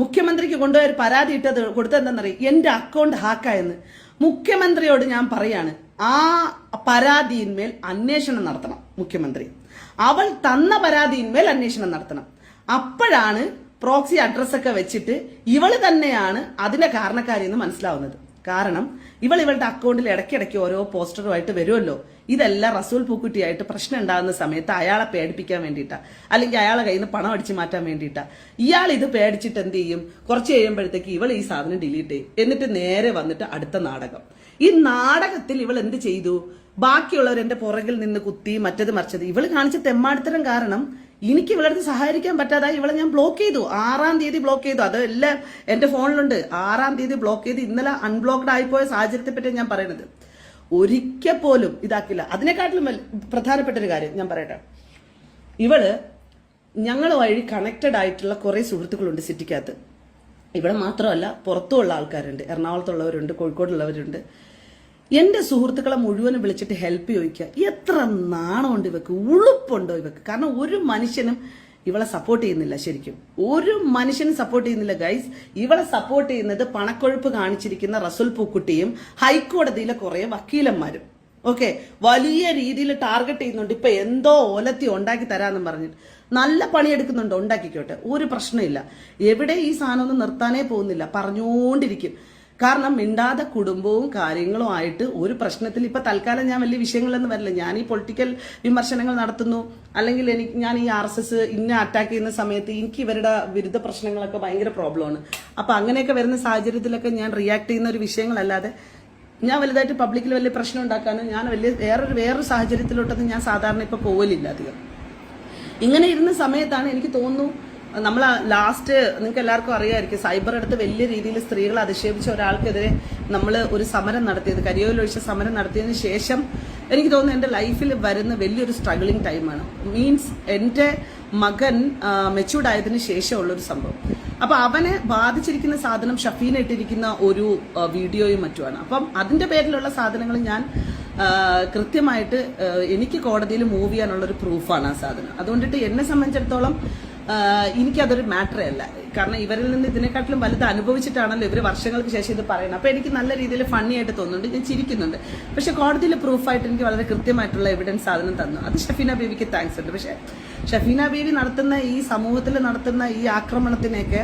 മുഖ്യമന്ത്രിക്ക് കൊണ്ടുപോയ ഒരു പരാതി ഇട്ടത് കൊടുത്തതെന്നറിയാം, എന്റെ അക്കൗണ്ട് ഹാക്കായെന്ന്. മുഖ്യമന്ത്രിയോട് ഞാൻ പറയാണ്, ആ പരാതിയിന്മേൽ അന്വേഷണം നടത്തണം. മുഖ്യമന്ത്രി അവൾ തന്ന പരാതിയിന്മേൽ അന്വേഷണം നടത്തണം. അപ്പോഴാണ് പ്രോക്സി അഡ്രസ്സൊക്കെ വെച്ചിട്ട് ഇവള് തന്നെയാണ് അതിന്റെ കാരണക്കാരി എന്ന് മനസ്സിലാവുന്നത്. കാരണം ഇവളുടെ അക്കൗണ്ടിൽ ഇടയ്ക്കിടയ്ക്ക് ഓരോ പോസ്റ്ററുമായിട്ട് വരുമല്ലോ. ഇതെല്ലാം റസൂൽ പൂക്കുട്ടിയായിട്ട് പ്രശ്നം ഉണ്ടാകുന്ന സമയത്ത് അയാളെ പേടിപ്പിക്കാൻ വേണ്ടിയിട്ടാ, അല്ലെങ്കിൽ അയാളെ കയ്യിൽ നിന്ന് പണം അടിച്ചു മാറ്റാൻ വേണ്ടിയിട്ടാ. ഇയാൾ ഇത് പേടിച്ചിട്ട് എന്ത് ചെയ്യും, കുറച്ച് കഴിയുമ്പോഴത്തേക്ക് ഇവൾ ഈ സാധനം ഡിലീറ്റ് ചെയ്യും. എന്നിട്ട് നേരെ വന്നിട്ട് അടുത്ത നാടകം. ഈ നാടകത്തിൽ ഇവൾ എന്ത് ചെയ്തു, ബാക്കിയുള്ളവർ എന്റെ പുറകിൽ നിന്ന് കുത്തി മറ്റത് മറിച്ചത്. ഇവള് കാണിച്ച തെമ്മാടിത്തരം കാരണം എനിക്ക് ഇവളടുത്ത് സഹായിക്കാൻ പറ്റാതായി ഇവളെ ഞാൻ ബ്ലോക്ക് ചെയ്തു. 6-ാം തീയതി ബ്ലോക്ക് ചെയ്തു. അത് എല്ലാം എന്റെ ഫോണിലുണ്ട്. 6-ാം തീയതി ബ്ലോക്ക് ചെയ്ത് ഇന്നലെ അൺബ്ലോക്ക്ഡ് ആയിപ്പോയ സാഹചര്യത്തെ പറ്റി ഞാൻ പറയുന്നത്. ഒരിക്കൽ പോലും ഇതാക്കില്ല. അതിനെക്കാട്ടിലും പ്രധാനപ്പെട്ട ഒരു കാര്യം ഞാൻ പറയട്ടെ. ഇവള് ഞങ്ങൾ വഴി കണക്റ്റഡ് ആയിട്ടുള്ള കുറെ സുഹൃത്തുക്കളുണ്ട് സിറ്റിക്കകത്ത്. ഇവിടെ മാത്രമല്ല, പുറത്തുമുള്ള ആൾക്കാരുണ്ട്, എറണാകുളത്തുള്ളവരുണ്ട്, കോഴിക്കോടുള്ളവരുണ്ട്. എന്റെ സുഹൃത്തുക്കളെ മുഴുവനും വിളിച്ചിട്ട് ഹെൽപ്പ് ചോദിക്കുക. എത്ര നാണമുണ്ട് ഇവക്ക്, ഉളുപ്പുണ്ടോ ഇവക്ക്? കാരണം ഒരു മനുഷ്യനും ഇവളെ സപ്പോർട്ട് ചെയ്യുന്നില്ല. ശരിക്കും ഒരു മനുഷ്യനും സപ്പോർട്ട് ചെയ്യുന്നില്ല ഗൈസ്. ഇവളെ സപ്പോർട്ട് ചെയ്യുന്നത് പണക്കൊഴുപ്പ് കാണിച്ചിരിക്കുന്ന റസൂൽ പൂക്കുട്ടിയും ഹൈക്കോടതിയിലെ കുറെ വക്കീലന്മാരും. ഓക്കെ, വലിയ രീതിയിൽ ടാർഗറ്റ് ചെയ്യുന്നുണ്ട്. ഇപ്പൊ എന്തോ ഓലത്തി ഉണ്ടാക്കി തരാമെന്നും പറഞ്ഞിട്ട് നല്ല പണിയെടുക്കുന്നുണ്ട്. ഉണ്ടാക്കിക്കോട്ടെ, ഒരു പ്രശ്നമില്ല. എവിടെ ഈ സാധനം ഒന്നും നിർത്താനേ പോകുന്നില്ല, പറഞ്ഞുകൊണ്ടിരിക്കും. കാരണം മിണ്ടാതെ കുടുംബവും കാര്യങ്ങളും ആയിട്ട് ഒരു പ്രശ്നത്തിൽ ഇപ്പൊ തൽക്കാലം ഞാൻ വലിയ വിഷയങ്ങളൊന്നും വരില്ല. ഞാൻ ഈ പൊളിറ്റിക്കൽ വിമർശനങ്ങൾ നടത്തുന്നു, അല്ലെങ്കിൽ ഞാൻ ഈ RSS ഇന്നെ അറ്റാക്ക് ചെയ്യുന്ന സമയത്ത് എനിക്ക് ഇവരുടെ വിരുദ്ധ പ്രശ്നങ്ങളൊക്കെ ഭയങ്കര പ്രോബ്ലമാണ്. അപ്പൊ അങ്ങനെയൊക്കെ വരുന്ന സാഹചര്യത്തിലൊക്കെ ഞാൻ റിയാക്ട് ചെയ്യുന്ന ഒരു വിഷയങ്ങളല്ലാതെ ഞാൻ വലുതായിട്ട് പബ്ലിക്കിൽ വലിയ പ്രശ്നം ഉണ്ടാക്കാനും ഞാൻ വലിയ വേറൊരു സാഹചര്യത്തിലോട്ടൊന്നും ഞാൻ സാധാരണ ഇപ്പൊ പോവലില്ല അധികം. ഇങ്ങനെ ഇരുന്ന സമയത്താണ് എനിക്ക് തോന്നുന്നു നമ്മൾ ലാസ്റ്റ്, നിങ്ങൾക്ക് എല്ലാവർക്കും അറിയാമായിരിക്കും, സൈബർ അടുത്ത് വലിയ രീതിയിൽ സ്ത്രീകളെ അധിക്ഷേപിച്ച ഒരാൾക്കെതിരെ നമ്മൾ ഒരു സമരം നടത്തിയത്, കരിയോലൊഴിച്ച സമരം നടത്തിയതിന് ശേഷം എനിക്ക് തോന്നുന്നു എൻ്റെ ലൈഫിൽ വരുന്ന വലിയൊരു സ്ട്രഗിളിങ് ടൈമാണ്. മീൻസ് എൻ്റെ മകൻ മെച്യൂർഡ് ആയതിനു ശേഷമുള്ളൊരു സംഭവം. അപ്പൊ അവനെ ബാധിച്ചിരിക്കുന്ന സാധനം ഷഫീന ഇട്ടിരിക്കുന്ന ഒരു വീഡിയോയും മറ്റുമാണ്. അപ്പം അതിന്റെ പേരിലുള്ള സാധനങ്ങൾ ഞാൻ കൃത്യമായിട്ട് എനിക്ക് കോടതിയിൽ മൂവ് ചെയ്യാനുള്ളൊരു പ്രൂഫാണ് ആ സാധനം. അതുകൊണ്ടിട്ട് എന്നെ സംബന്ധിച്ചിടത്തോളം എനിക്കതൊരു മാറ്ററേ അല്ല. കാരണം ഇവരിൽ നിന്ന് ഇതിനെക്കാട്ടിലും വലുത് അനുഭവിച്ചിട്ടാണല്ലോ ഇവർ വർഷങ്ങൾക്ക് ശേഷം ഇത് പറയുന്നത്. അപ്പൊ എനിക്ക് നല്ല രീതിയിൽ ഫണ്ണി ആയിട്ട് തോന്നുന്നുണ്ട്, ഞാൻ ചിരിക്കുന്നുണ്ട്. പക്ഷെ കോടതിയിൽ പ്രൂഫായിട്ട് എനിക്ക് വളരെ കൃത്യമായിട്ടുള്ള എവിഡൻസ് സാധനം തന്നു. അത് ഷഫീന ബേബിക്ക് താങ്ക്സ് ഉണ്ട്. പക്ഷെ ഷഫീന ബേബി നടത്തുന്ന ഈ സമൂഹത്തിൽ നടത്തുന്ന ഈ ആക്രമണത്തിനൊക്കെ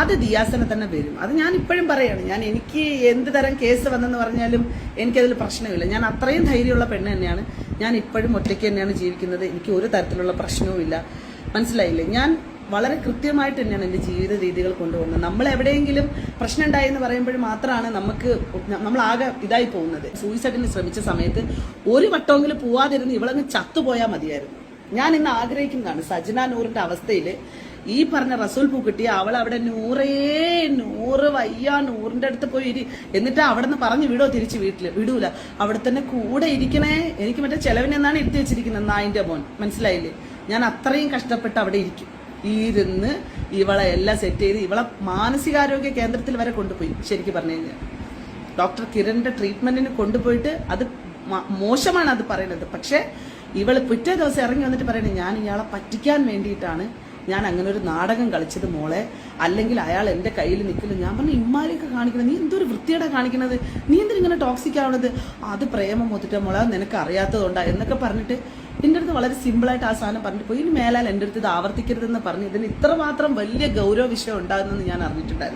അത് ദിയാസനെ തന്നെ വരും. അത് ഞാൻ ഇപ്പോഴും പറയാണ്. എനിക്ക് എന്ത് തരം കേസ് വന്നെന്ന് പറഞ്ഞാലും എനിക്കതിൽ പ്രശ്നമില്ല. ഞാൻ അത്രയും ധൈര്യമുള്ള പെണ്ണ് തന്നെയാണ്. ഞാൻ ഇപ്പോഴും ഒറ്റയ്ക്ക് തന്നെയാണ് ജീവിക്കുന്നത്. എനിക്ക് ഒരു തരത്തിലുള്ള പ്രശ്നവും ഇല്ല. മനസ്സിലായില്ലേ? ഞാൻ വളരെ കൃത്യമായിട്ട് തന്നെയാണ് എൻ്റെ ജീവിത രീതികൾ കൊണ്ടുപോകുന്നത്. നമ്മൾ എവിടെയെങ്കിലും പ്രശ്നം ഉണ്ടായി എന്ന് പറയുമ്പോൾ മാത്രമാണ് നമ്മളാകെ ഇതായി പോകുന്നത്. സൂയിസൈഡിന് ശ്രമിച്ച സമയത്ത് ഒരു വട്ടമെങ്കിലും പോവാതിരുന്ന് ഇവളങ്ങ് ചത്തുപോയാൽ മതിയായിരുന്നു. ഞാൻ ഇന്ന് ആഗ്രഹിക്കുന്നതാണ് സജന നൂറിന്റെ അവസ്ഥയിൽ ഈ പറഞ്ഞ റസൂൽ പൂക്കുട്ടി അവൾ അവിടെ നൂറ് വയ്യ നൂറിന്റെ അടുത്ത് പോയി എന്നിട്ട് അവിടെ നിന്ന് പറഞ്ഞു വിടോ, തിരിച്ച് വീട്ടിൽ വിടൂല, അവിടെ തന്നെ കൂടെ ഇരിക്കണേ. എനിക്ക് മറ്റേ ചെലവിനെന്നാണ് ഇരുത്തി വെച്ചിരിക്കുന്നത്, നായിന്റെ മോൻ. മനസ്സിലായില്ലേ? ഞാൻ അത്രയും കഷ്ടപ്പെട്ട് അവിടെ ഇരുന്ന് ഇവളെ എല്ലാം സെറ്റ് ചെയ്ത് ഇവളെ മാനസികാരോഗ്യ കേന്ദ്രത്തിൽ വരെ കൊണ്ടുപോയി. ശരിക്കും പറഞ്ഞു കഴിഞ്ഞാൽ ഡോക്ടർ കിരണിന്റെ ട്രീറ്റ്മെന്റിന് കൊണ്ടുപോയിട്ട് അത് മോശമാണ് അത് പറയുന്നത്. പക്ഷെ ഇവള് പിറ്റേ ദിവസം ഇറങ്ങി വന്നിട്ട് പറയണേ, ഞാൻ ഇയാളെ പറ്റിക്കാൻ വേണ്ടിയിട്ടാണ് ഞാൻ അങ്ങനെ ഒരു നാടകം കളിച്ചത് മോളെ, അല്ലെങ്കിൽ അയാൾ എൻ്റെ കയ്യിൽ നിൽക്കില്ല. ഞാൻ പറഞ്ഞു, ഇമ്മാരെയൊക്കെ കാണിക്കണത് നീ എന്തൊരു വൃത്തിയുടെ കാണിക്കണത്, നീ എന്തിനിങ്ങനെ ടോക്സിക് ആവണത്, അത് പ്രേമം ഒത്തിട്ട മോളെ, നിനക്ക് അറിയാത്തതുകൊണ്ടാ എന്നൊക്കെ പറഞ്ഞിട്ട് എൻ്റെ അടുത്ത് വളരെ സിമ്പിളായിട്ട് ആ സാധനം പറഞ്ഞിട്ട് പോയി. ഇനി മേലാൽ എൻ്റെ അടുത്ത് ഇത് ആവർത്തിക്കരുതെന്ന് പറഞ്ഞ് ഇതിന് ഇത്രമാത്രം വലിയ ഗൗരവ വിഷയം ഉണ്ടാകുന്നെന്ന് ഞാൻ അറിഞ്ഞിട്ടുണ്ടായിരുന്നു.